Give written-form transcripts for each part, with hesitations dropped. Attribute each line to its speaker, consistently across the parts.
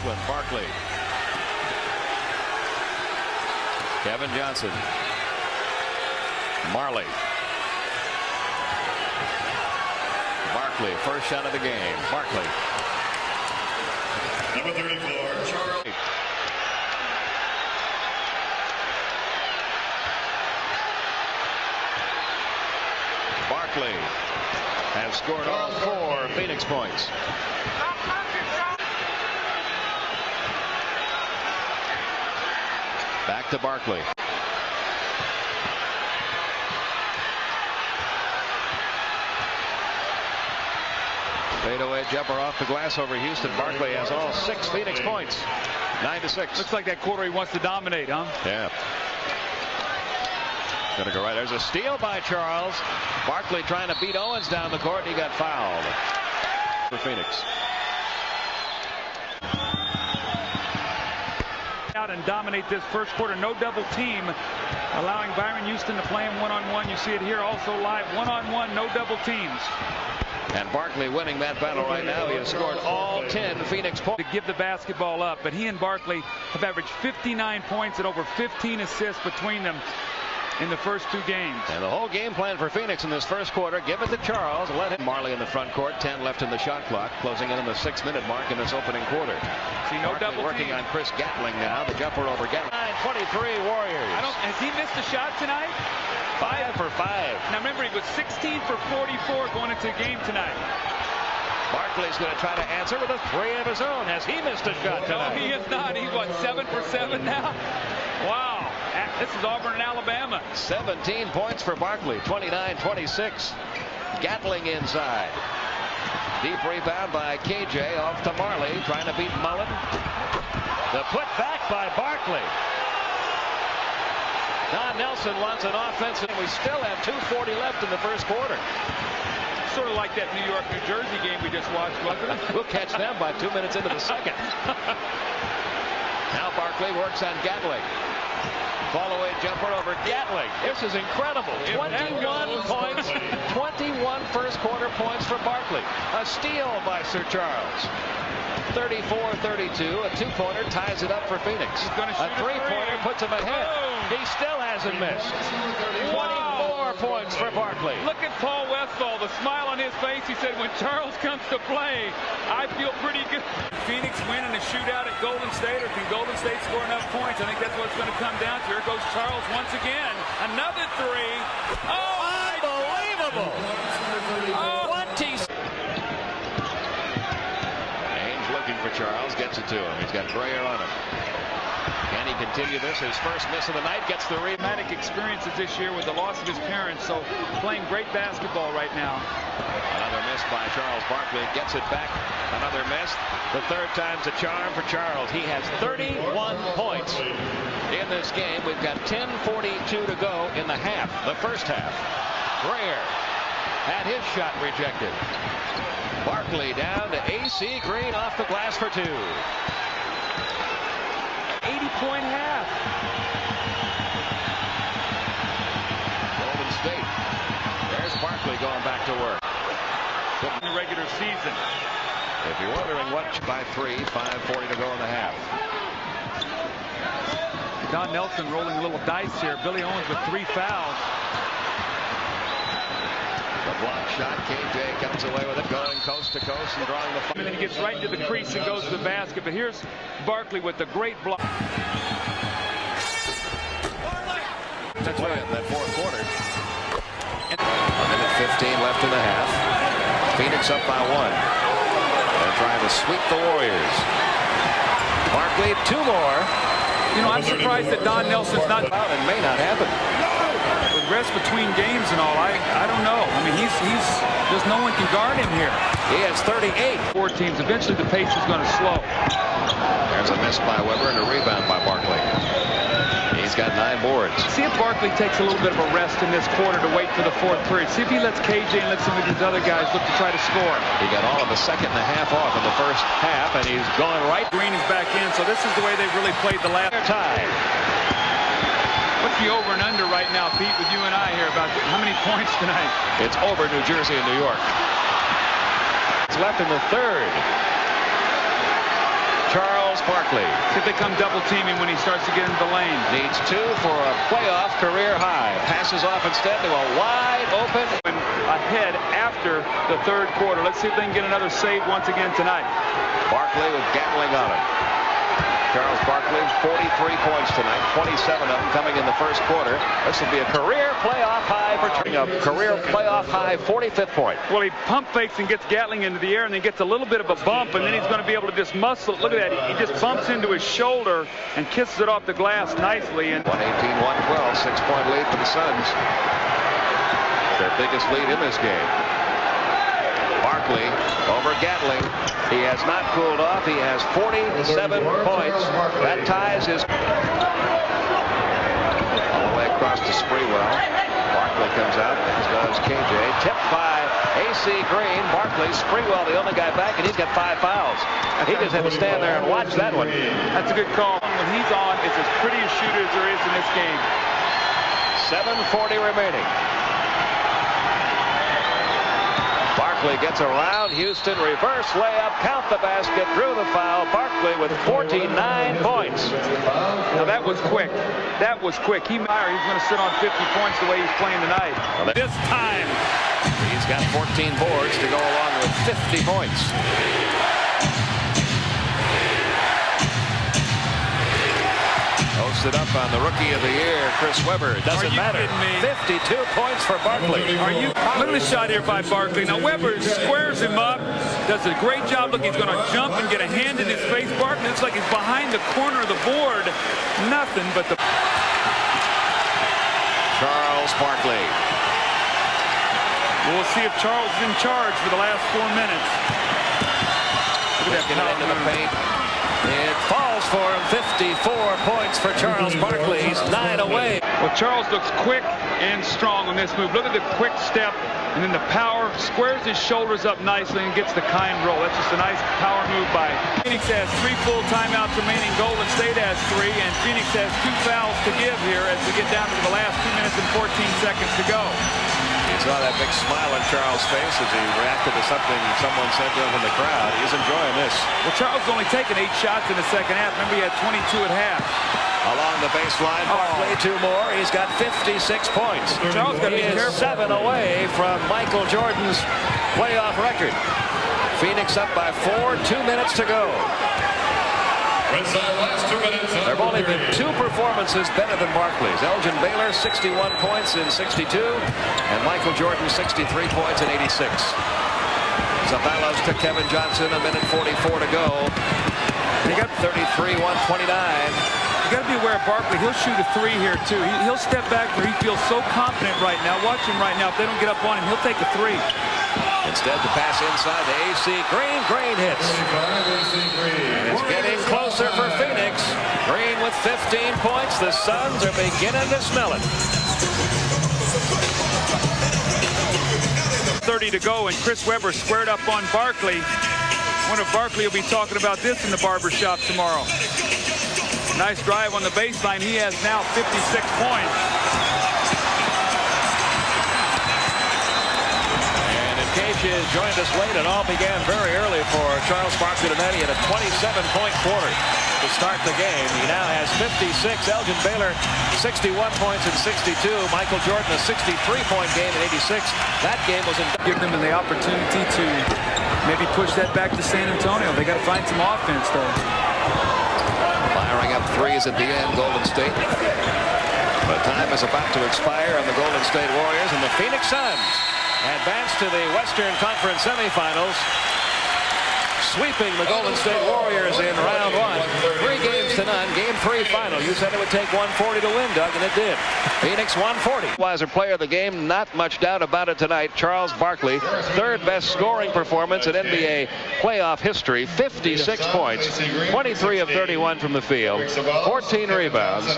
Speaker 1: Brooklyn. Barkley. Kevin Johnson. Marley. Barkley, first shot of the game. Barkley.
Speaker 2: Number 34, Charles.
Speaker 1: Barkley has scored all 4 Phoenix points. Back to Barkley. Fadeaway jumper off the glass over Houston. Barkley has all 6 Phoenix points. 9-6.
Speaker 3: Looks like that quarter he wants to dominate, huh?
Speaker 1: Yeah. Gonna go right. There's a steal by Charles. Barkley trying to beat Owens down the court, and he got fouled for Phoenix.
Speaker 3: Out and dominate this first quarter. No double team, allowing Byron Houston to play him one-on-one. You see it here also live. One-on-one, no double teams.
Speaker 1: And Barkley winning that battle right now. He has scored all 10 Phoenix points.
Speaker 3: To give the basketball up, but he and Barkley have averaged 59 points and over 15 assists between them in the first 2 games.
Speaker 1: And the whole game plan for Phoenix in this first quarter, give it to Charles, let him. Marley in the front court, 10 left in the shot clock, closing in on the 6-minute mark in this opening quarter.
Speaker 3: See, no
Speaker 1: Barkley
Speaker 3: double
Speaker 1: working
Speaker 3: team.
Speaker 1: on Chris Gatling now. The jumper over Gatling. 9-23 Warriors.
Speaker 3: Has he missed a shot tonight?
Speaker 1: 5 for 5.
Speaker 3: Now remember, he was 16 for 44 going into the game tonight.
Speaker 1: Barkley's going to try to answer with a 3 of his own. Has he missed a shot tonight?
Speaker 3: No, he is not. He's what, 7 for 7 now? Wow. This is Auburn and Alabama.
Speaker 1: 17 points for Barkley. 29-26. Gatling inside. Deep rebound by KJ off to Marley, trying to beat Mullen. The put back by Barkley. Don Nelson wants an offense, and we still have 2:40 left in the first quarter.
Speaker 3: Sort of like that New York-New Jersey game we just watched, wasn't it?
Speaker 1: We'll catch them by 2 minutes into the second. Now Barkley works on Gatling. Fall-away jumper over Gatling. This is incredible. 21 points, 21 first-quarter points for Barkley. A steal by Sir Charles. 34-32. A 2-pointer ties it up for Phoenix. A 3-pointer puts him ahead. He still hasn't missed. 24 points for Barkley.
Speaker 3: Look at Paul Westphal, the smile on his face. He said, when Charles comes to play, I feel pretty good. Phoenix win in a shootout at Golden State, or can Golden State score enough points? I think that's what it's going to come down to. Here goes Charles once again. Another 3. Oh,
Speaker 1: unbelievable. 20. Ainge looking for Charles, gets it to him. He's got Grayer on him. Can he continue this? His first miss of the night, gets the rebound.
Speaker 3: Dramatic experiences this year with the loss of his parents, so playing great basketball right now.
Speaker 1: Another miss by Charles Barkley, gets it back. Another miss. The third time's a charm for Charles. He has 31 points in this game. We've got 10:42 to go in the half, the first half. Grayer had his shot rejected. Barkley down to AC Green off the glass for 2.
Speaker 3: 80-point half.
Speaker 1: Golden State. There's Barkley going back to work.
Speaker 3: In the regular season.
Speaker 1: If you're wondering what, by 3, 5:40 to go in the half.
Speaker 3: Don Nelson rolling a little dice here. Billy Owens with 3 fouls.
Speaker 1: The block shot. KJ comes away with it, going coast to coast and drawing the foul.
Speaker 3: And then he gets right into the crease and goes to the basket. But here's Barkley with the great block.
Speaker 1: That's right, in that fourth quarter. A minute 15 left in the half. Phoenix up by 1. They're trying to sweep the Warriors. Barkley, 2 more.
Speaker 3: You know, I'm surprised that Don Nelson's not
Speaker 1: out and may not happen.
Speaker 3: With rest between games and all. I don't know. I mean, he's just no one can guard him here.
Speaker 1: He has 38.
Speaker 3: 4 teams. Eventually the pace is going to slow.
Speaker 1: There's a miss by Weber and a rebound by Barkley. He's got 9 boards.
Speaker 3: See if Barkley takes a little bit of a rest in this quarter to wait for the 4th period. See if he lets KJ and let some of these other guys look to try to score.
Speaker 1: He got all of the second and a half off in the first half, and he's going right.
Speaker 3: Green is back in, so this is the way they've really played the last.
Speaker 1: Tie.
Speaker 3: What's the over and under right now, Pete, with you and I here about how many points tonight?
Speaker 1: It's over New Jersey and New York. It's left in the third. Charles Charles Barkley.
Speaker 3: See if they come double teaming when he starts to get into the lane.
Speaker 1: Needs 2 for a playoff career high. Passes off instead to a wide open.
Speaker 3: Ahead after the third quarter. Let's see if they can get another save once again tonight.
Speaker 1: Barkley with Gatling on him. Charles Barkley, 43 points tonight, 27 of them coming in the first quarter. This will be a career playoff high for a career playoff high 45th point.
Speaker 3: Well, he pump fakes and gets Gatling into the air and then gets a little bit of a bump, and then he's going to be able to just muscle it. Look at that. He just bumps into his shoulder and kisses it off the glass nicely. And
Speaker 1: 118-112, 6-point lead for the Suns. Their biggest lead in this game. Barkley over Gatling. He has not cooled off. He has 47 points. That ties his all the way across to Sprewell. Barkley comes out, as does KJ. Tipped by AC Green. Barkley, Sprewell, the only guy back, and he's got 5 fouls. He just had to stand there and watch that one.
Speaker 3: That's a good call. When he's on, it's as pretty a shooter as there is in this game.
Speaker 1: 7:40 remaining. Barkley gets around Houston, reverse layup, count the basket, drew the foul. Barkley with 49 points.
Speaker 3: Now that was quick. That was quick. He's going to sit on 50 points the way he's playing tonight.
Speaker 1: Well,
Speaker 3: this time,
Speaker 1: he's got 14 boards to go along with 50 points. Posted up on the Rookie of the Year, Chris Webber. Doesn't matter. 52 points for Barkley.
Speaker 3: Look at the shot here by Barkley. Now Webber squares him up, does a great job. Look, he's going to jump and get a hand in his face. Barkley looks like he's behind the corner of the board. Nothing but the...
Speaker 1: Charles Barkley.
Speaker 3: We'll see if Charles is in charge for the last 4 minutes.
Speaker 1: Look at that into the paint. It falls for him. 54 points for Charles Barkley. He's 9 away.
Speaker 3: Well, Charles looks quick and strong on this move. Look at the quick step and then the power. Squares his shoulders up nicely and gets the kind roll. That's just a nice power move by Phoenix. Has 3 full timeouts remaining. Golden State has 3, and Phoenix has 2 fouls to give here as we get down to the last 2 minutes and 14 seconds to go.
Speaker 1: You saw that big smile on Charles' face as he reacted to something someone said to him in the crowd. He's enjoying this.
Speaker 3: Well, Charles has only taken 8 shots in the second half. Remember, he had 22 at half.
Speaker 1: Along the baseline, Barkley 2 more. He's got 56 points.
Speaker 3: Charles got to be careful.
Speaker 1: 7 away from Michael Jordan's playoff record. Phoenix up by 4, 2 minutes to go. There have only been 2 performances better than Barkley's. Elgin Baylor, 61 points in 62, and Michael Jordan, 63 points in 86. Zabalos to Kevin Johnson, 1:44 to go. They got 33-129.
Speaker 3: You got to be aware of Barkley. He'll shoot a 3 here, too. He'll step back where he feels so confident right now. Watch him right now. If they don't get up on him, he'll take a 3.
Speaker 1: Instead, the pass inside to AC Green. Green hits. It's getting closer for Phoenix. Green with 15 points. The Suns are beginning to smell it.
Speaker 3: 30 to go, and Chris Webber squared up on Barkley. I wonder if Barkley will be talking about this in the barber shop tomorrow. Nice drive on the baseline. He has now 56 points.
Speaker 1: Has joined us late. It all began very early for Charles Barkley tonight. He had a 27-point quarter to start the game. He now has 56. Elgin Baylor, 61 points in 62. Michael Jordan, a 63-point game in 86. That game was in...
Speaker 3: Give them the opportunity to maybe push that back to San Antonio. They got to find some offense, though.
Speaker 1: Firing up 3s at the end, Golden State. But time is about to expire on the Golden State Warriors, and the Phoenix Suns advance to the Western Conference semifinals, sweeping the Golden State Warriors in round 1. 3 games to none. Game 3 final. You said it would take 140 to win, Doug, and it did. Phoenix 140. Wiser player of the game, not much doubt about it tonight. Charles Barkley, 3rd best scoring performance in NBA playoff history. 56 points, 23 of 31 from the field, 14 rebounds.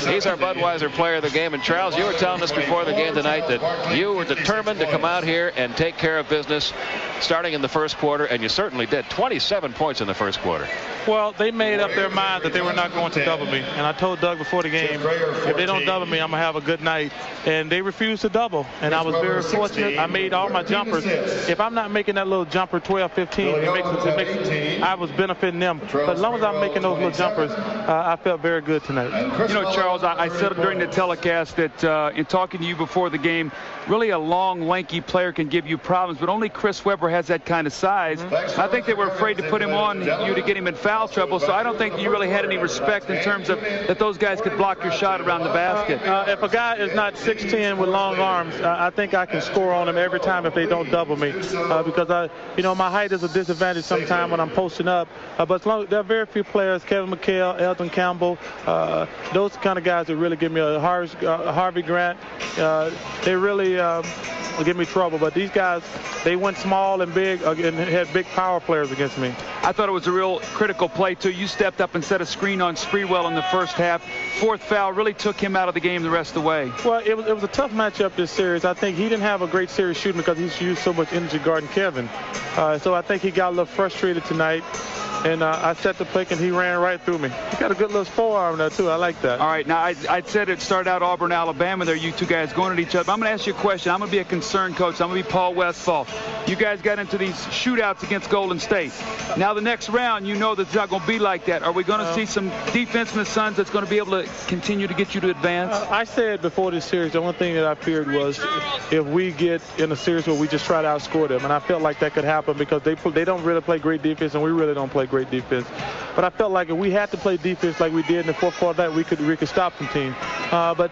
Speaker 1: He's our Budweiser player of the game. And Charles, you were telling us before the game tonight that you were determined to come out here and take care of business starting in the first quarter, and you certainly did. 27 points in the first quarter.
Speaker 2: Well, they made up their mind that they were not going to double me. And I told Doug before the game, if they don't double me, I'm going to have a good night. And they refused to double. And I was very fortunate. I made all my jumpers. If I'm not making that little jumper 12, 15, I was benefiting them. But as long as I'm making those little jumpers, I felt very good tonight.
Speaker 3: You know, Charles, I said during the telecast that in talking to you before the game, really a long, lanky player can give you problems, but only Chris Webber has that kind of size. I think they were afraid to put him on you to get him in foul trouble, so I don't think you really had any respect in terms of that those guys could block your shot around the basket.
Speaker 2: If a guy is not 6'10" with long arms, I think I can score on him every time if they don't double me, because my height is a disadvantage sometimes when I'm posting up. But as long, there are very few players, Kevin McHale, Elton Campbell, those kind of guys that really give me a Harvey Grant. They really give me trouble. But these guys, they went small and big and had big power players against me.
Speaker 3: I thought it was a real critical play, too. You stepped up and set a screen on Sprewell in the first half. Fourth foul really took him out of the game the rest of the way.
Speaker 2: Well, it was a tough matchup this series. I think he didn't have a great series shooting because he's used so much energy guarding Kevin. So I think he got a little frustrated tonight. And I set the pick, and he ran right through me. He got a good little forearm there, too. I like that.
Speaker 3: All right. Now, I said it started out Auburn, Alabama. There, you two guys going at each other. I'm going to ask you a question. I'm going to be a concerned coach. I'm going to be Paul Westphal. You guys got into these shootouts against Golden State. Now, the next round, you know that it's not going to be like that. Are we going to see some defense in the Suns that's going to be able to continue to get you to advance?
Speaker 2: I said before this series, the only thing that I feared was if we get in a series where we just try to outscore them. And I felt like that could happen because they don't really play great defense, and we really don't play great defense. But I felt like if we had to play defense like we did in the fourth quarter, that we could stop some teams. But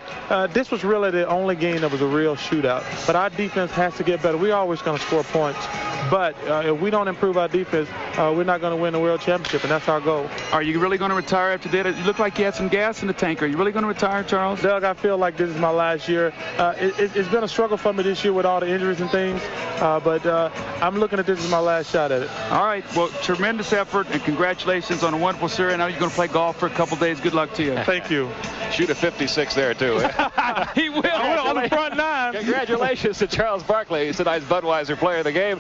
Speaker 2: this was really the only game that was a real shootout. But our defense has to get better. We're always going to score points. But if we don't improve our defense, we're not going to win the world championship, and that's our goal. Are you really going to retire after that? You look like you had some gas in the tank. Are you really going to retire, Charles? Doug, I feel like this is my last year. It's been a struggle for me this year with all the injuries and things. But I'm looking at this as my last shot at it. All right. Well, tremendous effort, and congratulations on a wonderful series. I know you're going to play golf for a couple days. Good luck to you. Thank you.
Speaker 1: Shoot a 56 there, too.
Speaker 3: He will.
Speaker 2: On the front nine.
Speaker 1: Congratulations to Charles Barkley. He's tonight's Budweiser Player of the Game.